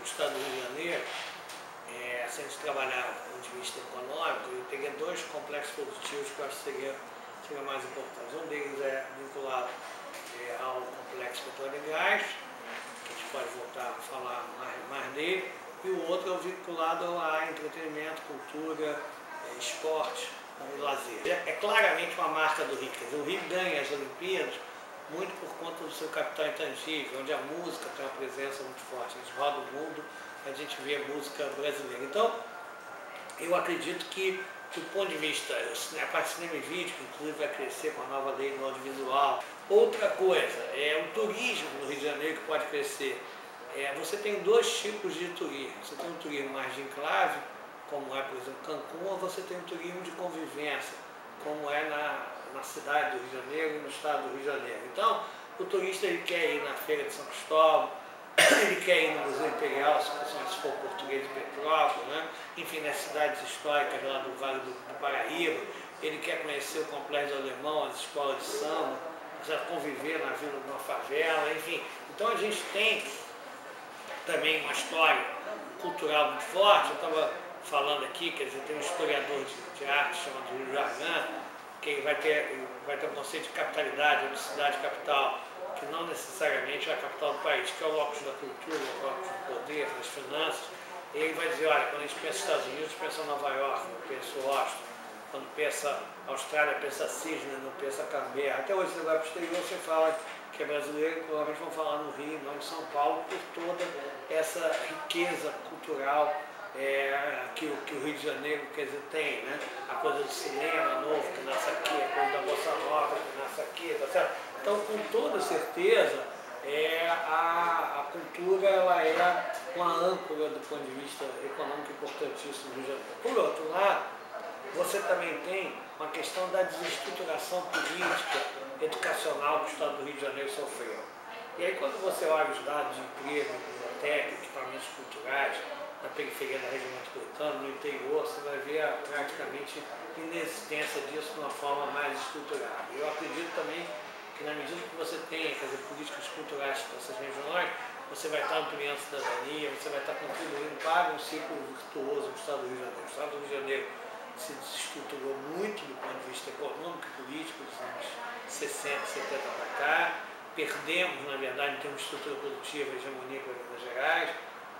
o Estado do Rio de Janeiro, se a gente trabalhar do ponto de vista econômico, ele teria dois complexos produtivos que eu acho que seria mais importante. Um deles é vinculado ao complexo petróleo e gás, que a gente pode voltar a falar mais dele, e o outro é vinculado a entretenimento, cultura, esporte e lazer. É claramente uma marca do Rio. Quer dizer, o Rio ganha as Olimpíadas muito por conta do seu capital intangível, onde a música tem uma presença muito forte. A gente roda o mundo, a gente vê a música brasileira. Então, eu acredito que, do ponto de vista, a parte de cinema e vídeo, que inclusive vai crescer com a nova lei do audiovisual. Outra coisa, é o turismo no Rio de Janeiro que pode crescer. Você tem dois tipos de turismo. Você tem um turismo mais de enclave, como é, por exemplo, Cancún, ou você tem um turismo de convivência, como é na cidade do Rio de Janeiro e no estado do Rio de Janeiro. Então, o turista ele quer ir na Feira de São Cristóvão, ele quer ir no Museu Imperial, se for português de Petrópolis, né? Enfim, nas cidades históricas lá do Vale do Paraíba, ele quer conhecer o Complexo Alemão, as escolas de samba, conviver na vida de uma favela, enfim. Então a gente tem também uma história cultural muito forte. Eu estava falando aqui, quer dizer, tem um historiador de arte chamado Júlio Jargan, que ele vai ter um conceito de capitalidade, de cidade-capital, que não necessariamente é a capital do país, que é o locus da cultura, o locus do poder, das finanças. E ele vai dizer, olha, quando a gente pensa nos Estados Unidos, pensa Nova York, não pensa Washington. Quando pensa Austrália, pensa Sydney, não pensa Canberra. Até hoje você vai para o exterior, você fala que é brasileiro, provavelmente vão falar no Rio, não em São Paulo, por toda essa riqueza cultural que o Rio de Janeiro, quer dizer, tem, né? A coisa do cinema novo que nasce aqui, a coisa da bossa nova que nasce aqui, tá certo? Então, com toda certeza, a cultura ela é uma âncora do ponto de vista econômico importantíssimo do Rio de Janeiro. Por outro lado, você também tem uma questão da desestruturação política, educacional que o Estado do Rio de Janeiro sofreu. E aí, quando você olha os dados de emprego, biblioteca, equipamentos culturais, na periferia da região metropolitana, no interior, você vai ver praticamente inexistência disso de uma forma mais estruturada. Eu acredito também que na medida que você tem, quer dizer, políticas culturais nessas regiões, você vai estar ampliando a cidadania, você vai estar contribuindo para um ciclo virtuoso do Estado do Rio de Janeiro. O Estado do Rio de Janeiro se desestruturou muito do ponto de vista econômico e político dos anos 60, 70 para cá. Perdemos, na verdade, em termos de estrutura produtiva, a hegemonia com Minas Gerais.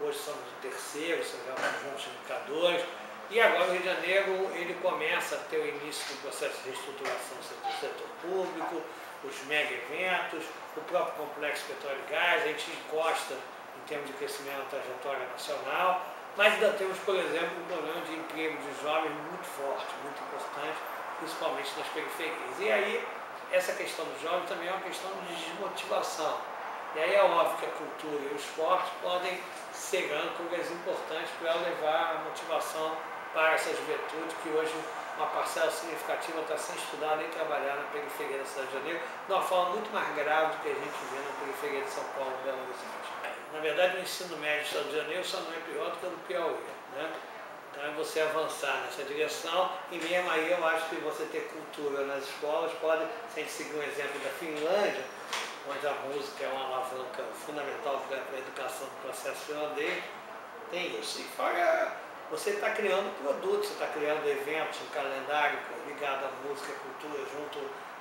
Hoje somos o terceiro, você vê um conjunto de indicadores. E agora o Rio de Janeiro ele começa a ter o início do processo de reestruturação do setor público, os mega eventos, o próprio complexo petróleo e gás. A gente encosta em termos de crescimento na trajetória nacional, mas ainda temos, por exemplo, um problema de emprego de jovens muito forte, muito importante, principalmente nas periferias. E aí, essa questão dos jovens também é uma questão de desmotivação. E aí é óbvio que a cultura e o esporte podem ser âncoras importantes para levar a motivação para essa juventude que hoje uma parcela significativa está sem estudar nem trabalhar na periferia da cidade de Janeiro, de uma forma muito mais grave do que a gente vê na periferia de São Paulo e Belo Horizonte. Na verdade, o ensino médio do Estado de Janeiro só não é pior do que o do Piauí, né? Então é você avançar nessa direção, e mesmo aí eu acho que você ter cultura nas escolas pode, se a gente seguir um exemplo da Finlândia, onde a música é uma alavanca fundamental para a educação do processo finlandês, tem isso. E fora, você está criando produtos, você está criando eventos, um calendário ligado à música, à cultura, junto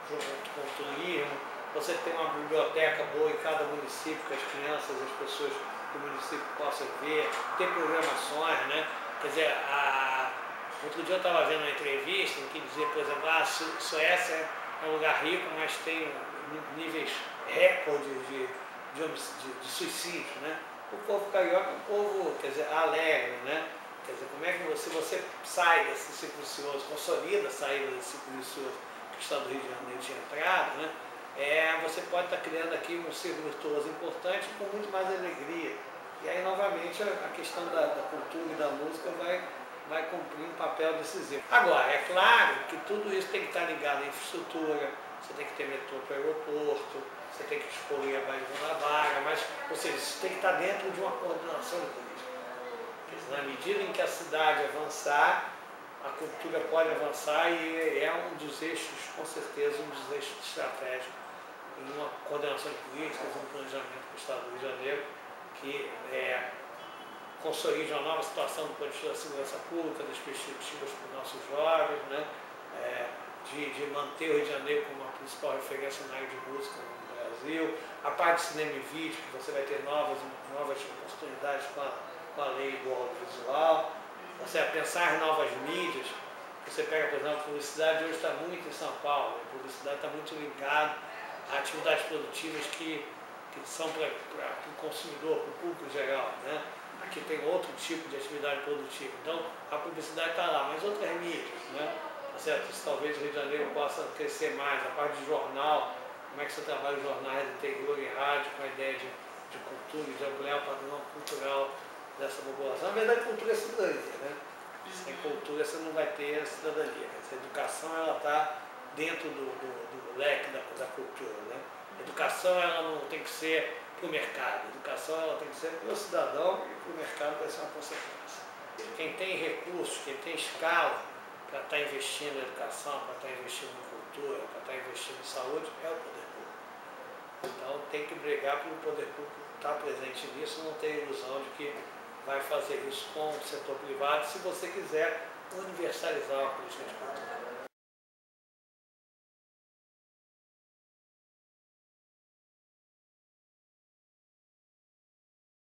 com o turismo. Você tem uma biblioteca boa em cada município, que as crianças, as pessoas do município possam ver, ter programações, né? Quer dizer, outro dia eu estava vendo uma entrevista em que dizia, por exemplo, a Suécia é um lugar rico, mas tem níveis recordes de suicídio, né? O povo carioca é um povo, quer dizer, alegre, né? Quer dizer, como é que você sai desse ciclo vicioso, consolida a saída desse ciclo vicioso que o Estado do Rio de Janeiro tinha entrado, né? Você pode estar criando aqui um ciclo virtuoso importante com muito mais alegria. E aí, novamente, a questão da cultura e da música vai cumprir um papel decisivo. Agora, é claro que tudo isso tem que estar ligado à infraestrutura, você tem que ter metrô para o aeroporto, você tem que explorar a Baía de Guanabara, mas, ou seja, isso tem que estar dentro de uma coordenação de política. Na medida em que a cidade avançar, a cultura pode avançar, e é um dos eixos, com certeza, um dos eixos estratégicos em uma coordenação de políticas, um planejamento do Estado do Rio de Janeiro, que consolide uma nova situação do ponto de vista da segurança pública, das perspectivas para os nossos jovens, né? De manter o Rio de Janeiro como a principal referência na área de música no Brasil, a parte de cinema e vídeo, que você vai ter novas oportunidades com a lei do audiovisual, você vai pensar em novas mídias. Você pega, por exemplo, a publicidade hoje está muito em São Paulo, a publicidade está muito ligada a atividades produtivas que são para o consumidor, para o público geral, né? Aqui tem outro tipo de atividade produtiva. Então, a publicidade está lá, mas outras mídias, né? Tá certo? Se talvez o Rio de Janeiro possa crescer mais, a parte de jornal, como é que você trabalha os jornais do interior e rádio, com a ideia de cultura, de ampliar o patrimônio cultural dessa população. Na verdade, cultura é cidadania, né? Sem cultura você não vai ter a cidadania. Essa educação ela está dentro do leque da cultura, né? A educação ela não tem que ser para o mercado, a educação ela tem que ser para o cidadão e para o mercado vai ser uma consequência. Quem tem recursos, quem tem escala para estar investindo em educação, para estar investindo em cultura, para estar investindo em saúde, é o poder público. Então tem que brigar para o poder público estar presente nisso, não ter ilusão de que vai fazer isso com o setor privado, se você quiser universalizar a política de cultura.